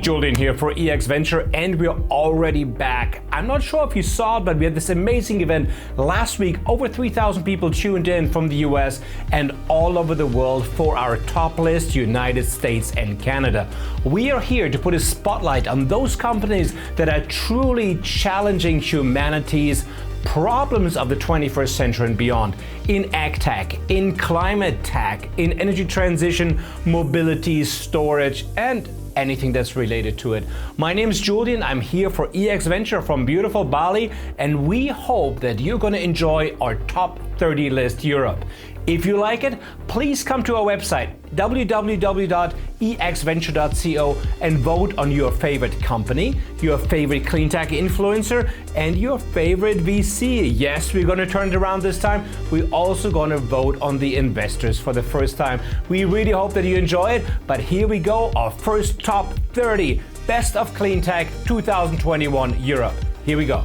Julien here for EX Venture, and we're already back. I'm not sure if you saw it, but we had this amazing event last week. Over 3,000 people tuned in from the US and all over the world for our top list, United States and Canada. We are here to put a spotlight on those companies that are truly challenging humanity's problems of the 21st century and beyond, in ag tech, in climate tech, in energy transition, mobility, storage, and anything that's related to it. My name is Julien. I'm here for EX Venture from beautiful Bali, and we hope that you're going to enjoy our top 30 list Europe. If you like it, please come to our website www.exventure.co and vote on your favorite company, your favorite clean tech influencer, and your favorite VC. Yes, we're going to turn it around this time. We're also going to vote on the investors for the first time. We really hope that you enjoy it, but here we go, our first top 30 Best of Clean Tech 2021 Europe. Here we go.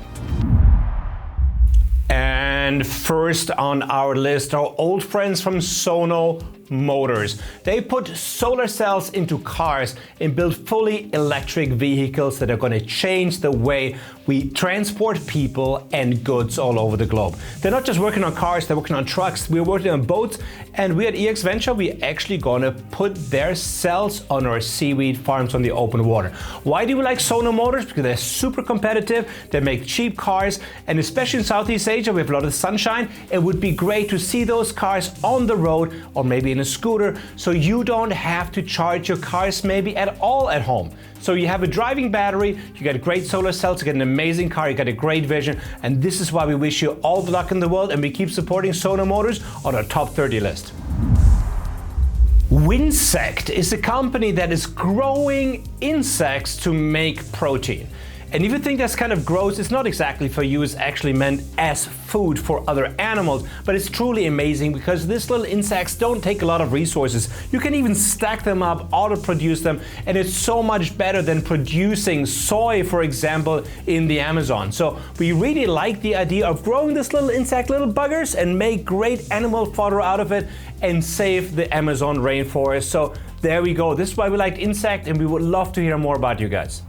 And first on our list, our old friends from Sono Motors. They put solar cells into cars and build fully electric vehicles that are going to change the way we transport people and goods all over the globe. They're not just working on cars, they're working on trucks, we're working on boats, and we at EX Venture, we're actually going to put their cells on our seaweed farms on the open water. Why do we like Sono Motors? Because they're super competitive, they make cheap cars, and especially in Southeast Asia, we have a lot of sunshine. It would be great to see those cars on the road or maybe in a scooter, so you don't have to charge your cars maybe at all at home. So you have a driving battery, you get great solar cells, you get an amazing car, you get a great vision, and this is why we wish you all the luck in the world, and we keep supporting Sono Motors on our top 30 list. Ÿnsect is a company that is growing insects to make protein. And if you think that's kind of gross, it's not exactly for you, it's actually meant as food for other animals, but it's truly amazing because these little insects don't take a lot of resources. You can even stack them up, auto-produce them, and it's so much better than producing soy, for example, in the Amazon. So we really like the idea of growing this little insect, little buggers, and make great animal fodder out of it and save the Amazon rainforest. So there we go. This is why we liked Ÿnsect, and we would love to hear more about you guys.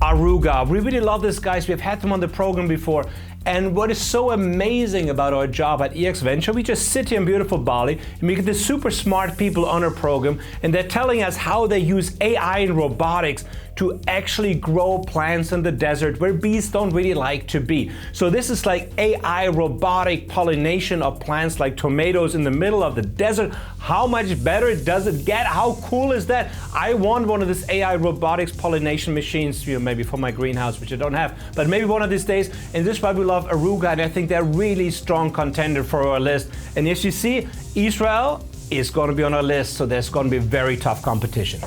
Arugga. We really love these guys. We've had them on the program before. And what is so amazing about our job at EX Venture, we just sit here in beautiful Bali and we get the super smart people on our program, and they're telling us how they use AI and robotics to actually grow plants in the desert where bees don't really like to be. So this is like AI robotic pollination of plants like tomatoes in the middle of the desert. How much better does it get? How cool is that? I want one of these AI robotics pollination machines, maybe for my greenhouse, which I don't have, but maybe one of these days. And this is why we love Arugga, and I think they're really strong contender for our list. And as you see, Israel is going to be on our list, so there's going to be very tough competition.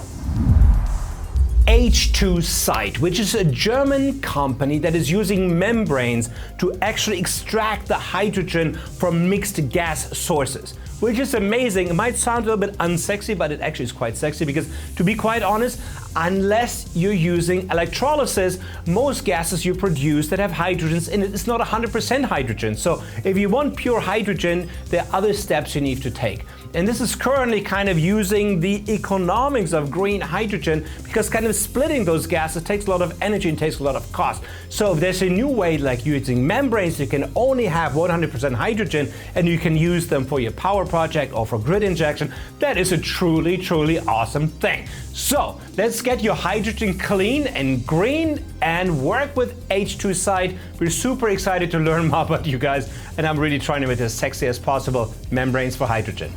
Ŷnsect, which is a German company that is using membranes to actually extract the hydrogen from mixed gas sources, which is amazing. It might sound a little bit unsexy, but it actually is quite sexy because, to be quite honest, unless you're using electrolysis, most gases you produce that have hydrogens in it is not 100% hydrogen. So if you want pure hydrogen, there are other steps you need to take. And this is currently kind of using the economics of green hydrogen, because kind of splitting those gases takes a lot of energy and takes a lot of cost. So if there's a new way, like using membranes, you can only have 100% hydrogen and you can use them for your power project or for grid injection. That is a truly, truly awesome thing. So let's get your hydrogen clean and green and work with Ŷnsect. We're super excited to learn more about you guys, and I'm really trying to make it as sexy as possible. Membranes for hydrogen.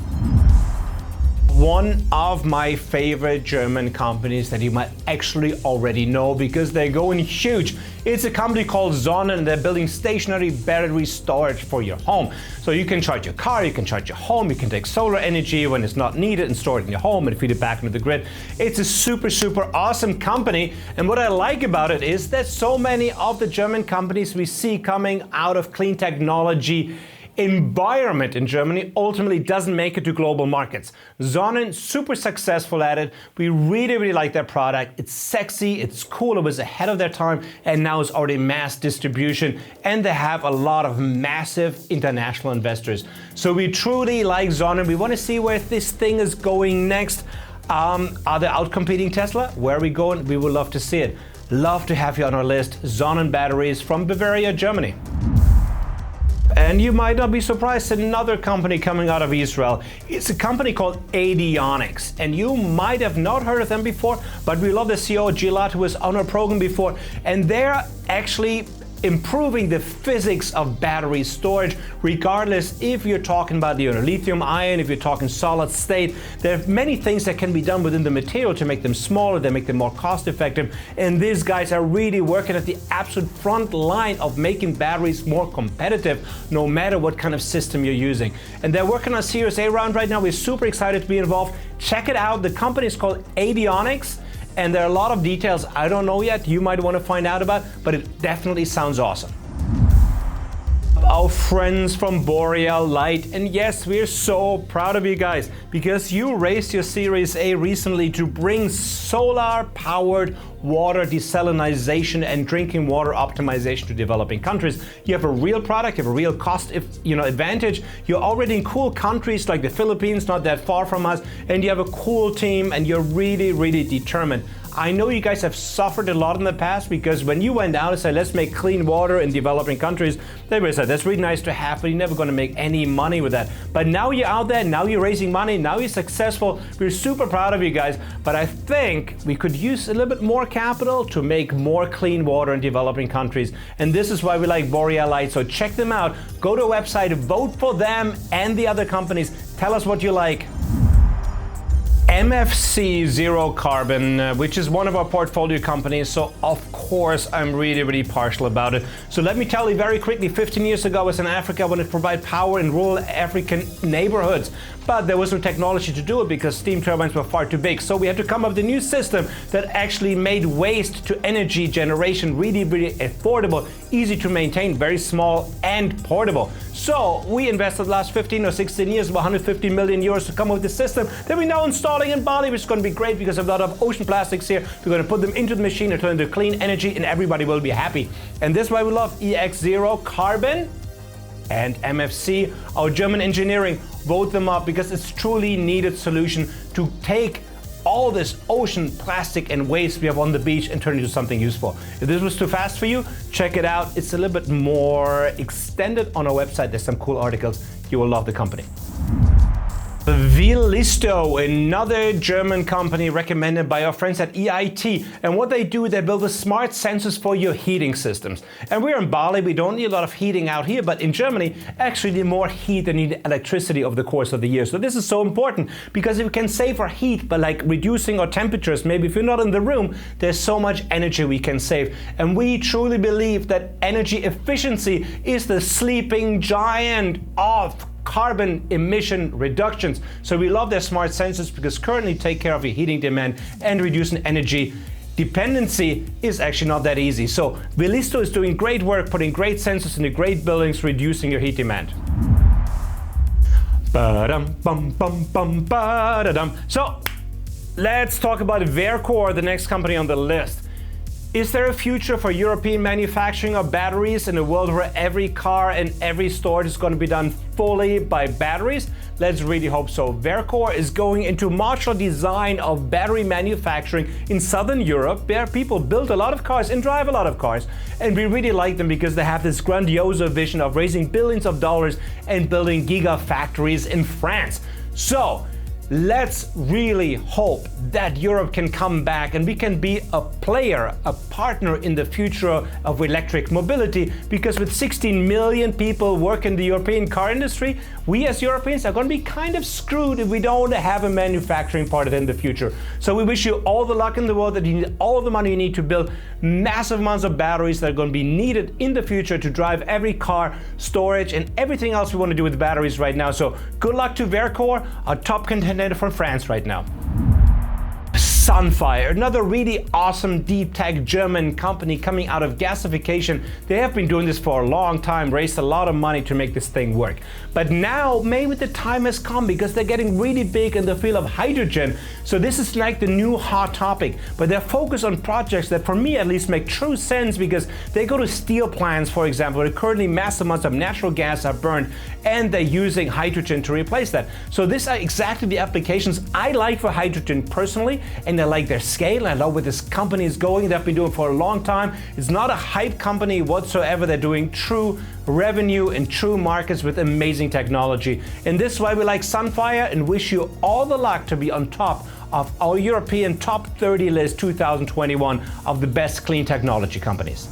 One of my favorite German companies that you might actually already know because they're going huge. It's a company called Sonnen, and they're building stationary battery storage for your home. So you can charge your car, you can charge your home, you can take solar energy when it's not needed and store it in your home and feed it back into the grid. It's a super, super awesome company. And what I like about it is that so many of the German companies we see coming out of clean technology environment in Germany ultimately doesn't make it to global markets. Sonnen, super successful at it. We really, really like their product. It's sexy, it's cool, it was ahead of their time, and now it's already mass distribution, and they have a lot of massive international investors. So we truly like Sonnen. We want to see where this thing is going next. Are they outcompeting Tesla? Where are we going? We would love to see it. Love to have you on our list. Sonnen batteries from Bavaria, Germany. And you might not be surprised, another company coming out of Israel. It's a company called Addionics, and you might have not heard of them before, but we love the CEO Gilad, who was on our program before, and they're actually improving the physics of battery storage, regardless if you're talking about the lithium ion, if you're talking solid state. There are many things that can be done within the material to make them smaller, to make them more cost effective. And these guys are really working at the absolute front line of making batteries more competitive, no matter what kind of system you're using. And they're working on a Series A round right now. We're super excited to be involved. Check it out. The company is called Addionics. And there are a lot of details I don't know yet, you might want to find out about, but it definitely sounds awesome. Our friends from Boreal Light, and yes, we're so proud of you guys because you raised your Series A recently to bring solar-powered water desalination and drinking water optimization to developing countries. You have a real product, you have a real cost advantage. You're already in cool countries like the Philippines, not that far from us, and you have a cool team and you're really, really determined. I know you guys have suffered a lot in the past because when you went out and said, let's make clean water in developing countries, they said, that's really nice to have, but you're never going to make any money with that. But now you're out there, now you're raising money, now you're successful. We're super proud of you guys, but I think we could use a little bit more capital to make more clean water in developing countries. And this is why we like Boreal Light. So check them out. Go to a website, vote for them and the other companies. Tell us what you like. MFC Zero Carbon, which is one of our portfolio companies, so of course I'm really, really partial about it. So let me tell you very quickly, 15 years ago I was in Africa, I wanted to provide power in rural African neighborhoods. But there was no technology to do it because steam turbines were far too big. So we had to come up with a new system that actually made waste to energy generation really, really affordable, easy to maintain, very small and portable. So we invested the last 15 or 16 years, about 150 million euros to come up with this system that we're now installing in Bali, which is going to be great because of a lot of ocean plastics here. We're going to put them into the machine and turn into clean energy and everybody will be happy. And this is why we love EX Zero Carbon and MFC, our German engineering. Vote them up because it's truly needed solution to take all this ocean plastic and waste we have on the beach and turn it into something useful. If this was too fast for you, check it out. It's a little bit more extended on our website. There's some cool articles. You will love the company. Vilisto, another German company recommended by our friends at EIT. And what they do, they build the smart sensors for your heating systems. And we're in Bali, we don't need a lot of heating out here, but in Germany, actually need more heat than need electricity over the course of the year. So this is so important because if we can save our heat by like reducing our temperatures, maybe if you're not in the room, there's so much energy we can save. And we truly believe that energy efficiency is the sleeping giant of carbon emission reductions. So we love their smart sensors because currently take care of your heating demand and reducing energy dependency is actually not that easy. So Vilisto is doing great work, putting great sensors into great buildings, reducing your heat demand. So let's talk about Verkor, the next company on the list. Is there a future for European manufacturing of batteries in a world where every car and every storage is going to be done fully by batteries? Let's really hope so. Verkor is going into modular design of battery manufacturing in Southern Europe, where people build a lot of cars and drive a lot of cars. And we really like them because they have this grandiose vision of raising billions of dollars and building gigafactories in France. So let's really hope that Europe can come back and we can be a player, a partner in the future of electric mobility, because with 16 million people working in the European car industry, we as Europeans are going to be kind of screwed if we don't have a manufacturing part of it in the future. So we wish you all the luck in the world, that you need all the money you need to build massive amounts of batteries that are going to be needed in the future to drive every car, storage, and everything else we want to do with batteries right now. So good luck to Verkor, our top contender from France right now. Sunfire, another really awesome deep tech German company coming out of gasification. They have been doing this for a long time, raised a lot of money to make this thing work. But now maybe the time has come because they're getting really big in the field of hydrogen. So this is like the new hot topic, but they're focused on projects that for me at least make true sense because they go to steel plants, for example, where currently massive amounts of natural gas are burned and they're using hydrogen to replace that. So these are exactly the applications I like for hydrogen personally, and I like their scale. I love where this company is going. They've been doing it for a long time. It's not a hype company whatsoever. They're doing true revenue in true markets with amazing technology. And this is why we like Sunfire and wish you all the luck to be on top of our European top 30 list 2021 of the best clean technology companies.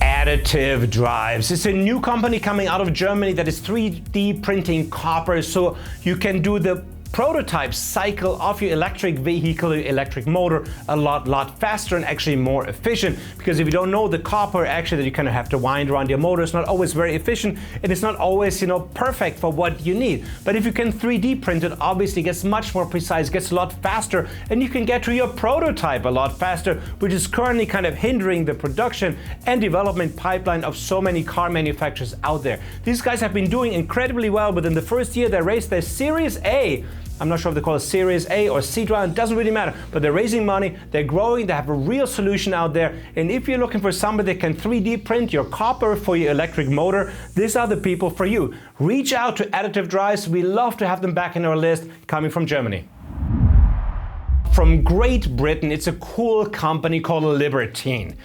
Additive drives. It's a new company coming out of Germany that is 3D printing copper, so you can do the prototype cycle of your electric vehicle, your electric motor a lot faster and actually more efficient. Because if you don't know, the copper actually that you kind of have to wind around your motor is not always very efficient, and it's not always, you know, perfect for what you need. But if you can 3D print it, obviously it gets much more precise, gets a lot faster, and you can get to your prototype a lot faster, which is currently kind of hindering the production and development pipeline of so many car manufacturers out there. These guys have been doing incredibly well. Within the first year, they raised their Series A. I'm not sure if they call it Series A or C round, it doesn't really matter, but they're raising money, they're growing, they have a real solution out there. And if you're looking for somebody that can 3D print your copper for your electric motor, these are the people for you. Reach out to Additive Drives. We love to have them back in our list, coming from Germany. From Great Britain, it's a cool company called Libertine.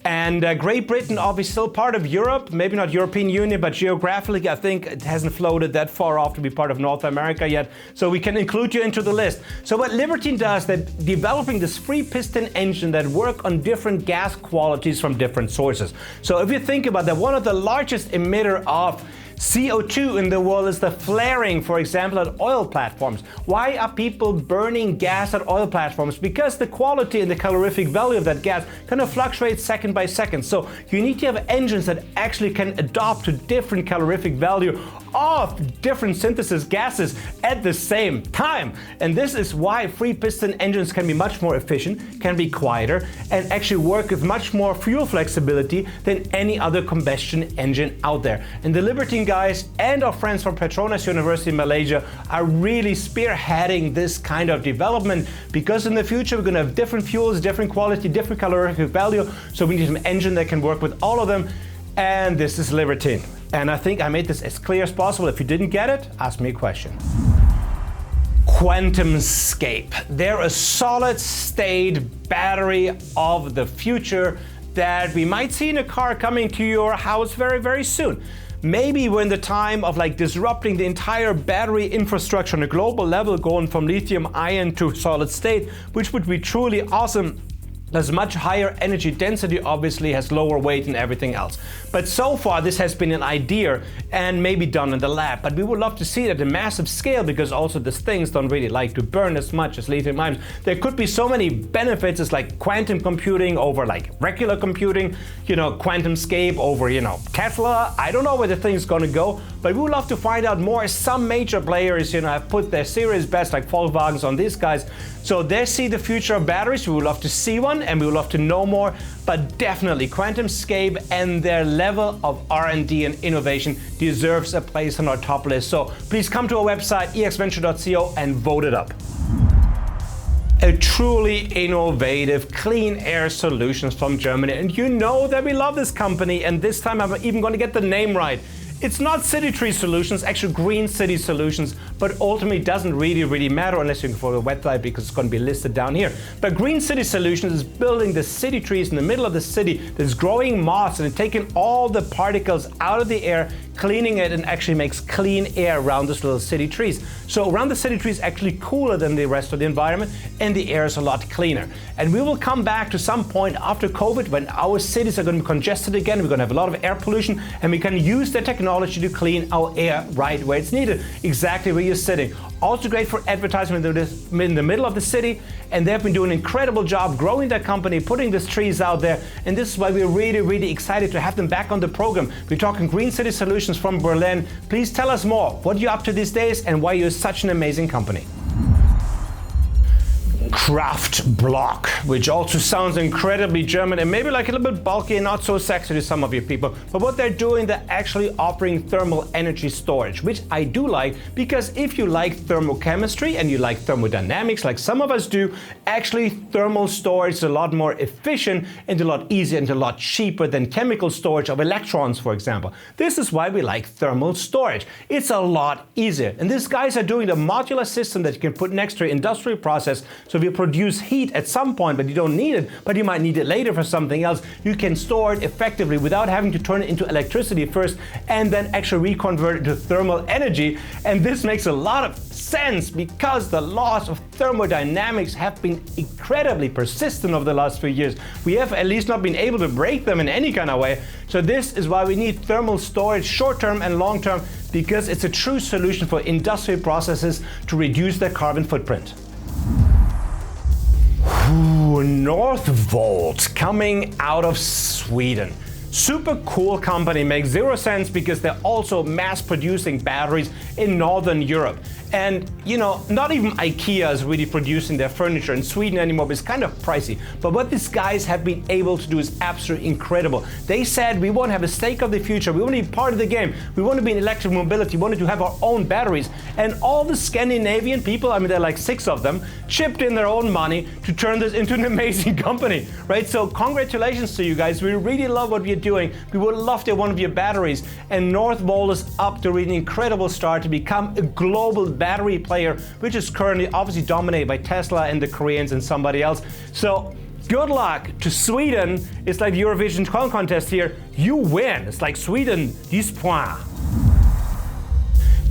And Great Britain obviously still part of Europe, maybe not European Union, but geographically I think it hasn't floated that far off to be part of North America yet, so we can include you into the list. So what Libertine does, they're developing this free piston engine that work on different gas qualities from different sources. So if you think about that, one of the largest emitter of CO2 in the world is the flaring, for example, at oil platforms. Why are people burning gas at oil platforms? Because the quality and the calorific value of that gas kind of fluctuates second by second. So you need to have engines that actually can adapt to different calorific value of different synthesis gases at the same time. And this is why free piston engines can be much more efficient, can be quieter, and actually work with much more fuel flexibility than any other combustion engine out there. And the Libertine guys and our friends from Petronas University in Malaysia are really spearheading this kind of development, because in the future we're going to have different fuels, different quality, different calorific value, so we need an engine that can work with all of them. And this is Libertine. And I think I made this as clear as possible. If you didn't get it, ask me a question. QuantumScape. They're a solid state battery of the future that we might see in a car coming to your house very, very soon. Maybe we're in the time of like disrupting the entire battery infrastructure on a global level, going from lithium ion to solid state, which would be truly awesome. There's much higher energy density, obviously has lower weight and everything else. But so far this has been an idea and maybe done in the lab. But we would love to see it at a massive scale, because also these things don't really like to burn as much as lithium ions. There could be so many benefits. It's like quantum computing over like regular computing, you know, QuantumScape over, you know, Tesla. I don't know where the thing's gonna go, but we would love to find out more. Some major players, you know, have put their serious bets like Volkswagen's on these guys. So they see the future of batteries. We would love to see one and we would love to know more, but definitely QuantumScape and their level of R&D and innovation deserves a place on our top list. So please come to our website, exventure.co, and vote it up. A truly innovative clean air solutions from Germany. And you know that we love this company, and this time I'm even going to get the name right. It's not City Tree Solutions, actually Green City Solutions, but ultimately doesn't really matter unless you can follow the website, because it's going to be listed down here. But Green City Solutions is building the city trees in the middle of the city that's growing moss and taking all the particles out of the air, cleaning it, and actually makes clean air around those little city trees. So around the city trees actually cooler than the rest of the environment, and the air is a lot cleaner. And we will come back to some point after COVID when our cities are going to be congested again. We're going to have a lot of air pollution, and we can use the technology to clean our air right where it's needed, exactly where you're sitting. Also great for advertisement in the middle of the city, and they've been doing an incredible job growing their company, putting these trees out there, and this is why we're really excited to have them back on the program. We're talking Green City Solutions from Berlin. Please tell us more. What are you up to these days, and why you're such an amazing company? Kraft block, which also sounds incredibly German and maybe like a little bit bulky and not so sexy to some of you people. But what they're doing, they're actually offering thermal energy storage, which I do like, because if you like thermochemistry and you like thermodynamics like some of us do, actually thermal storage is a lot more efficient and a lot easier and a lot cheaper than chemical storage of electrons, for example. This is why we like thermal storage. It's a lot easier. And these guys are doing a modular system that you can put next to your industrial process. So if you produce heat at some point, but you don't need it, but you might need it later for something else, you can store it effectively without having to turn it into electricity first and then actually reconvert it to thermal energy. And this makes a lot of sense because the laws of thermodynamics have been incredibly persistent over the last few years. We have at least not been able to break them in any kind of way. So this is why we need thermal storage short-term and long-term, because it's a true solution for industrial processes to reduce their carbon footprint. Northvolt, coming out of Sweden. Super cool company, makes 0 sense because they're also mass producing batteries in Northern Europe. And you know, not even IKEA is really producing their furniture in Sweden anymore, but it's kind of pricey. But what these guys have been able to do is absolutely incredible. They said, we want to have a stake of the future, we want to be part of the game, we want to be in electric mobility, we wanted to have our own batteries. And all the Scandinavian people, I mean there are like 6 of them, chipped in their own money to turn this into an amazing company, right? So congratulations to you guys, we really love what you're doing. We would love to have one of your batteries. And Northvolt is up to really incredible start to become a global battery player, which is currently obviously dominated by Tesla and the Koreans and somebody else. So good luck to Sweden. It's like the Eurovision Song Contest here. You win. It's like Sweden, 10 points.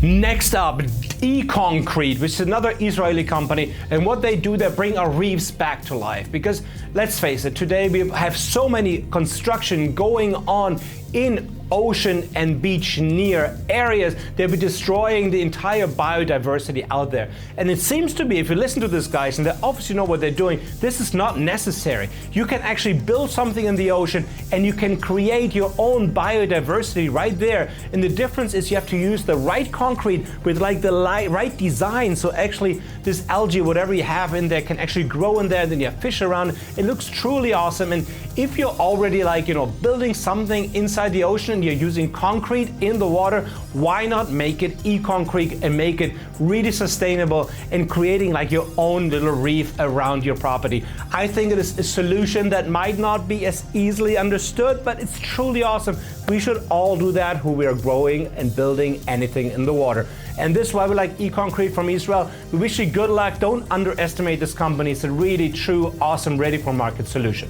Next up, E-Concrete, which is another Israeli company, and what they do, they bring our reefs back to life. Because let's face it, today we have so many construction going on in ocean and beach near areas, they'll be destroying the entire biodiversity out there. And it seems to be, if you listen to these guys, and they obviously know what they're doing, this is not necessary. You can actually build something in the ocean and you can create your own biodiversity right there. And the difference is you have to use the right concrete with like the right design. So actually this algae, whatever you have in there, can actually grow in there, and then you have fish around. It looks truly awesome. And if you're already like, you know, building something inside the ocean, you're using concrete in the water, why not make it E-Concrete and make it really sustainable and creating like your own little reef around your property? I think it is a solution that might not be as easily understood, but it's truly awesome. We should all do that who we are growing and building anything in the water. And this is why we like E-Concrete from Israel. We wish you good luck. Don't underestimate this company. It's a really true, awesome, ready for market solution.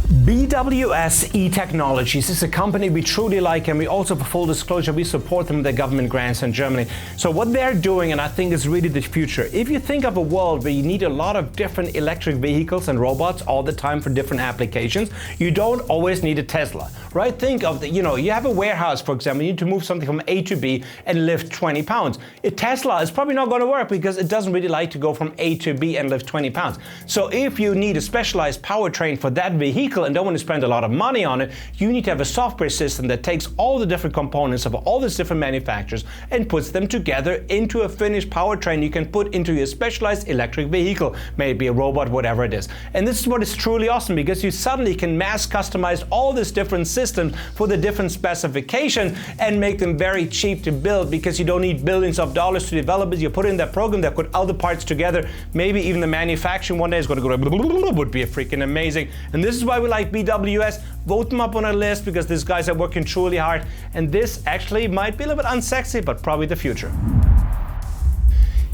BWS E-Technologies is a company we truly like, and we also, for full disclosure, we support them with their government grants in Germany. So what they're doing, and I think is really the future, if you think of a world where you need a lot of different electric vehicles and robots all the time for different applications, you don't always need a Tesla, right? Think of the, you know, you have a warehouse, for example, you need to move something from A to B and lift 20 pounds. A Tesla is probably not going to work because it doesn't really like to go from A to B and lift 20 pounds. So if you need a specialized powertrain for that vehicle and don't want to spend a lot of money on it, you need to have a software system that takes all the different components of all these different manufacturers and puts them together into a finished powertrain you can put into your specialized electric vehicle, maybe a robot, whatever it is. And this is what is truly awesome, because you suddenly can mass customize all these different systems for the different specifications and make them very cheap to build, because you don't need billions of dollars to develop it. You put in that program that put all the parts together. Maybe even the manufacturing one day is going to go would be freaking amazing. And this is why we like BWS. Vote them up on our list because these guys are working truly hard, and this actually might be a little bit unsexy, but probably the future.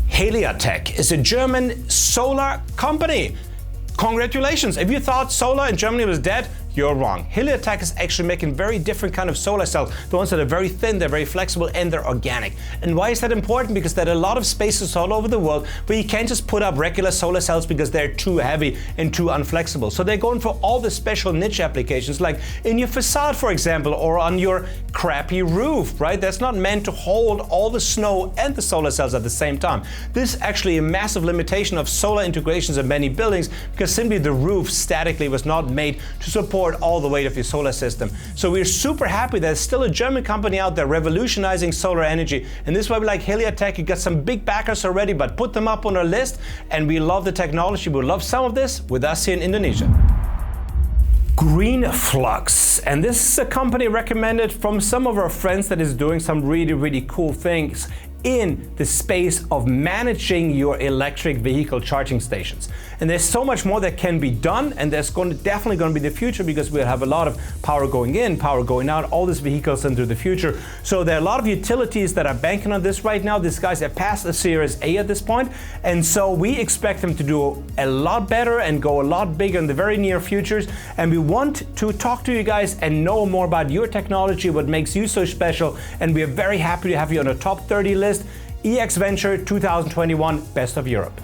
Heliatech is a German solar company. Congratulations! If you thought solar in Germany was dead, you're wrong. Heliatech is actually making very different kind of solar cells. The ones that are very thin, they're very flexible, and they're organic. And why is that important? Because there are a lot of spaces all over the world where you can't just put up regular solar cells because they're too heavy and too unflexible. So they're going for all the special niche applications, like in your facade, for example, or on your crappy roof, right? That's not meant to hold all the snow and the solar cells at the same time. This is actually a massive limitation of solar integrations in many buildings, because simply the roof statically was not made to support absorb all the weight of your solar system. So we're super happy there's still a German company out there revolutionizing solar energy. And this is why we like Heliotech. You got some big backers already, but put them up on our list. And we love the technology. We love some of this with us here in Indonesia. Green Flux, and this is a company recommended from some of our friends that is doing some really cool things in the space of managing your electric vehicle charging stations. And there's so much more that can be done, and there's definitely going to be the future, because we'll have a lot of power going in, power going out, all these vehicles into the future. So there are a lot of utilities that are banking on this right now. These guys have passed the Series A at this point, and so we expect them to do a lot better and go a lot bigger in the very near futures. And we want to talk to you guys and know more about your technology, what makes you so special, and we are very happy to have you on the top 30 list. EX Venture 2021 Best of Europe.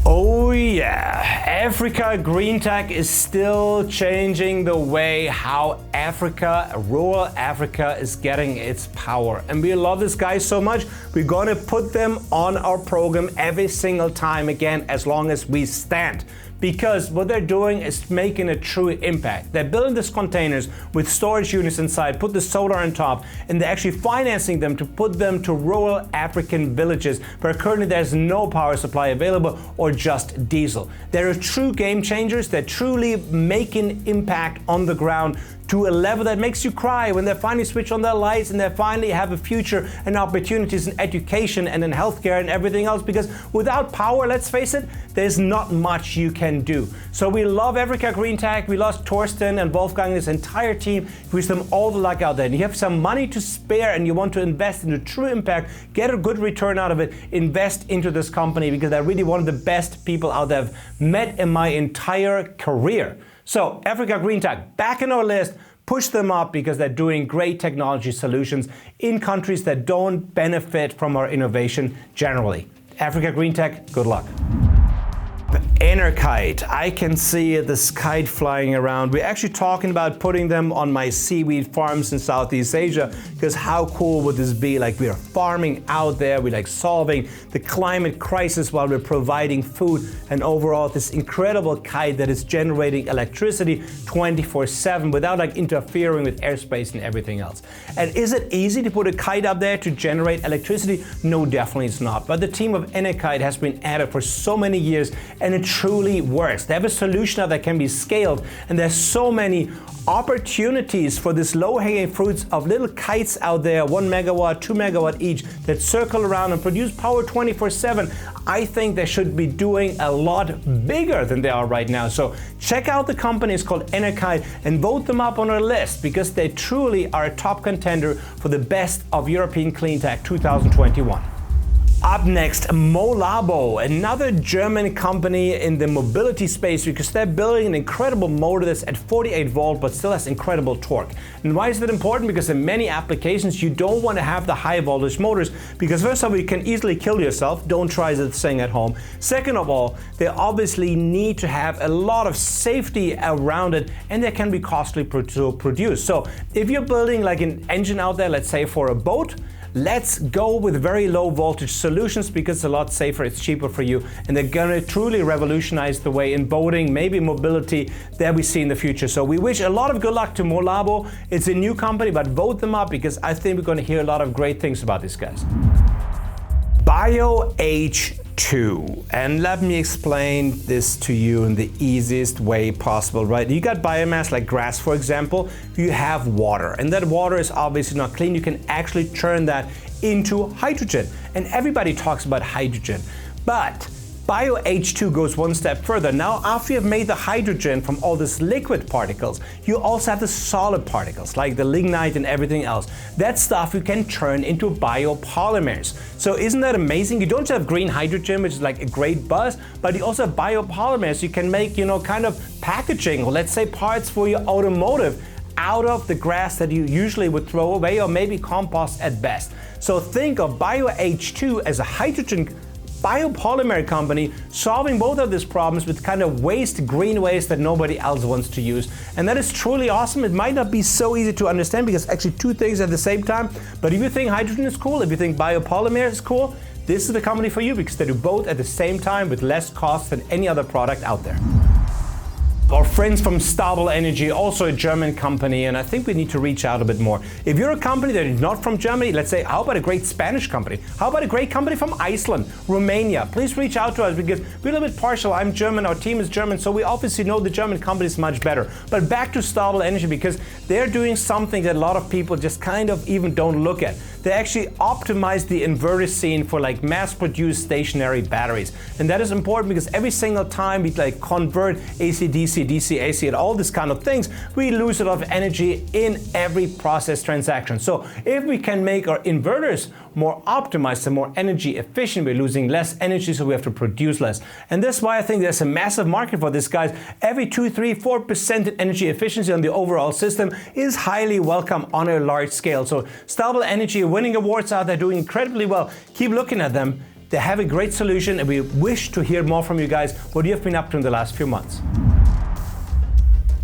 Oh yeah, Africa Green Tech is still changing the way how Africa, rural Africa, is getting its power. And we love these guys so much, we're gonna put them on our program every single time again, as long as we stand. Because what they're doing is making a true impact. They're building these containers with storage units inside, put the solar on top, and they're actually financing them to put them to rural African villages where currently there's no power supply available or just diesel. They're true game changers. They're truly making impact on the ground to a level that makes you cry when they finally switch on their lights and they finally have a future and opportunities in education and in healthcare and everything else, because without power, let's face it, there's not much you can do. So we love Africa Green Tech. We lost Torsten and Wolfgang, this entire team. We wish them all the luck out there. And you have some money to spare and you want to invest in a true impact, get a good return out of it, invest into this company, because they're really one of the best people out there I've met in my entire career. So Africa Green Tech, back in our list, push them up because they're doing great technology solutions in countries that don't benefit from our innovation generally. Africa Green Tech, good luck. Kite. I can see this kite flying around. We're actually talking about putting them on my seaweed farms in Southeast Asia, because how cool would this be? Like, we're farming out there, we're like solving the climate crisis while we're providing food, and overall this incredible kite that is generating electricity 24/7 without like interfering with airspace and everything else. And is it easy to put a kite up there to generate electricity? No, definitely it's not. But the team of Kite has been at it for so many years, and it truly works. They have a solution that can be scaled, and there's so many opportunities for this low-hanging fruits of little kites out there, 1 megawatt, 2 megawatt each, that circle around and produce power 24/7. I think they should be doing a lot bigger than they are right now. So check out the company, it's called Kite, and vote them up on our list, because they truly are a top contender for the best of European Clean Tech 2021. Up next, Molabo, another German company in the mobility space, because they're building an incredible motor that's at 48 volt but still has incredible torque. And why is that important? Because in many applications you don't want to have the high voltage motors, because first of all, you can easily kill yourself. Don't try this thing at home. Second of all, they obviously need to have a lot of safety around it, and they can be costly to produce. So if you're building like an engine out there, let's say for a boat, let's go with very low voltage solutions, because it's a lot safer, it's cheaper for you, and they're gonna truly revolutionize the way in boating, maybe mobility, that we see in the future. So we wish a lot of good luck to Molabo. It's a new company, but vote them up, because I think we're gonna hear a lot of great things about these guys. BioH2, and let me explain this to you in the easiest way possible, right? You got biomass like grass, for example. You have water, and that water is obviously not clean. You can actually turn that into hydrogen, and everybody talks about hydrogen, but BioH2 goes one step further. Now, after you've made the hydrogen from all these liquid particles, you also have the solid particles, like the lignite and everything else. That stuff you can turn into biopolymers. So isn't that amazing? You don't just have green hydrogen, which is like a great buzz, but you also have biopolymers. You can make, kind of packaging, or let's say parts for your automotive, out of the grass that you usually would throw away, or maybe compost at best. So think of BioH2 as a hydrogen biopolymer company solving both of these problems with kind of waste, green waste that nobody else wants to use. And that is truly awesome. It might not be so easy to understand, because actually two things at the same time. But if you think hydrogen is cool, if you think biopolymer is cool, this is the company for you, because they do both at the same time with less cost than any other product out there. Our friends from Stable Energy, also a German company, and I think we need to reach out a bit more. If you're a company that is not from Germany, let's say, how about a great Spanish company? How about a great company from Iceland, Romania? Please reach out to us because we're a little bit partial. I'm German, our team is German, so we obviously know the German companies much better. But back to Stable Energy, because they're doing something that a lot of people just kind of even don't look at. They actually optimize the inverter scene for like mass-produced stationary batteries. And that is important because every single time we like convert AC, DC, DC, AC, and all these kind of things, we lose a lot of energy in every process transaction. So if we can make our inverters more optimized and more energy efficient, we're losing less energy, so we have to produce less. And that's why I think there's a massive market for this, guys. Every 2, 3, 4% in energy efficiency on the overall system is highly welcome on a large scale. So Stable Energy winning awards out there, doing incredibly well. Keep looking at them. They have a great solution, and we wish to hear more from you guys, what you have been up to in the last few months.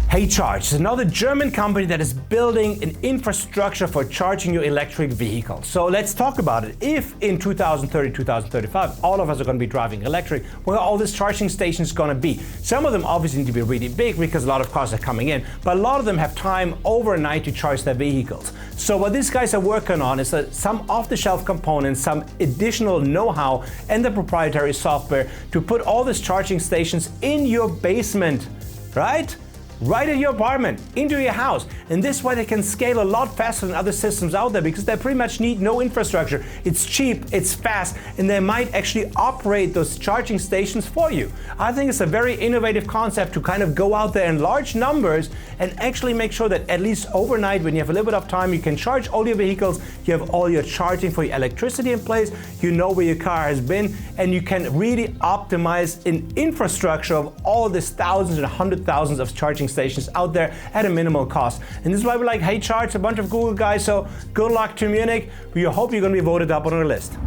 HeyCharge is another German company that is building an infrastructure for charging your electric vehicle. So let's talk about it. If in 2030, 2035, all of us are going to be driving electric, where are all these charging stations going to be? Some of them obviously need to be really big because a lot of cars are coming in, but a lot of them have time overnight to charge their vehicles. So what these guys are working on is some off-the-shelf components, some additional know-how, and the proprietary software to put all these charging stations in your basement, right? Right in your apartment, into your house. And this way they can scale a lot faster than other systems out there because they pretty much need no infrastructure. It's cheap, it's fast, and they might actually operate those charging stations for you. I think it's a very innovative concept to kind of go out there in large numbers and actually make sure that at least overnight, when you have a little bit of time, you can charge all your vehicles, you have all your charging for your electricity in place, you know where your car has been, and you can really optimize an infrastructure of all these thousands and hundred thousands of charging stations out there at a minimal cost. And this is why we like HeyCharge, a bunch of Google guys, so good luck to Munich. We hope you're going to be voted up on our list.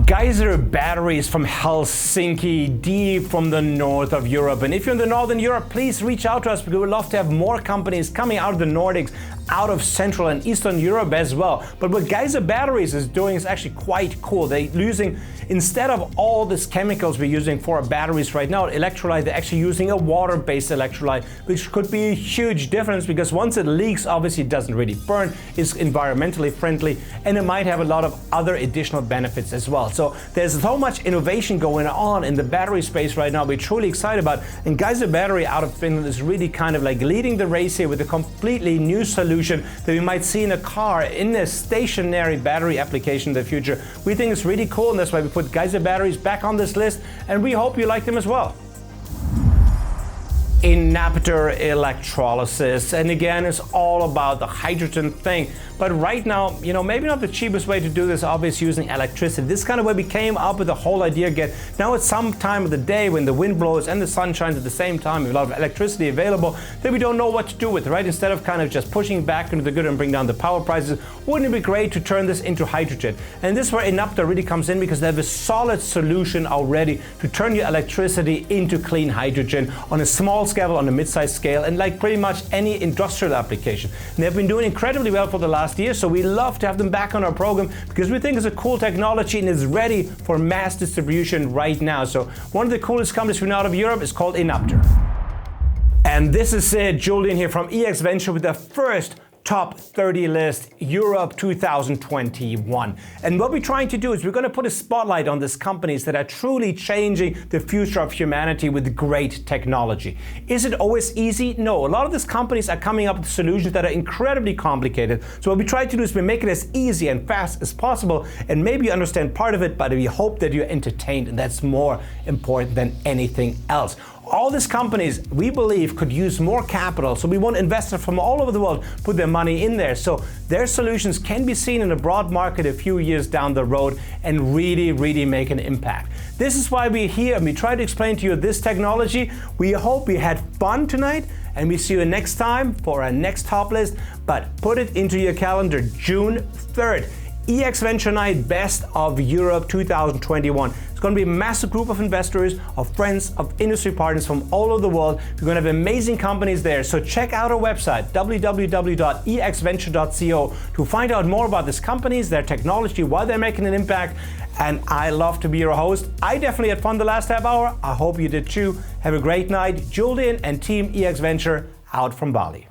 Geyser batteries from Helsinki, deep from the north of Europe. And if you're in the northern Europe, please reach out to us because we'd love to have more companies coming out of the Nordics, out of Central and Eastern Europe as well. But what Geyser Batteries is doing is actually quite cool. They're using, instead of all these chemicals we're using for our batteries right now, electrolyte, they're actually using a water-based electrolyte, which could be a huge difference because once it leaks, obviously it doesn't really burn, it's environmentally friendly, and it might have a lot of other additional benefits as well. So there's so much innovation going on in the battery space right now we're truly excited about. And Geyser Battery out of Finland is really kind of like leading the race here with a completely new solution that we might see in a car, in a stationary battery application in the future. We think it's really cool, and that's why we put Geyser Batteries back on this list, and we hope you like them as well. Inapter electrolysis, and again, it's all about the hydrogen thing. But right now, you know, maybe not the cheapest way to do this, obviously using electricity. This is kind of where we came up with the whole idea again. Now it's some time of the day when the wind blows and the sun shines at the same time, we have a lot of electricity available that we don't know what to do with, right? Instead of kind of just pushing back into the good and bring down the power prices, wouldn't it be great to turn this into hydrogen? And this is where Inapter really comes in because they have a solid solution already to turn your electricity into clean hydrogen on a small scale, on a mid-sized scale, and like pretty much any industrial application. And they've been doing incredibly well for the last year, so we love to have them back on our program because we think it's a cool technology and is ready for mass distribution right now. So one of the coolest companies from out of Europe is called Inapter. And this is Julien here from EX Venture with the first Top 30 list, Europe 2021. And what we're trying to do is we're going to put a spotlight on these companies that are truly changing the future of humanity with great technology. Is it always easy? No. A lot of these companies are coming up with solutions that are incredibly complicated. So what we try to do is we make it as easy and fast as possible, and maybe you understand part of it, but we hope that you're entertained, and that's more important than anything else. All these companies, we believe, could use more capital, so we want investors from all over the world put their money in there, so their solutions can be seen in a broad market a few years down the road and really make an impact. This is why we're here, and we try to explain to you this technology. We hope you had fun tonight, and we see you next time for our next top list, but put it into your calendar, June 3rd. EX Venture Night Best of Europe 2021. It's going to be a massive group of investors, of friends, of industry partners from all over the world. We're going to have amazing companies there. So check out our website, www.exventure.co, to find out more about these companies, their technology, why they're making an impact. And I love to be your host. I definitely had fun the last half hour. I hope you did too. Have a great night. Julien and Team EX Venture out from Bali.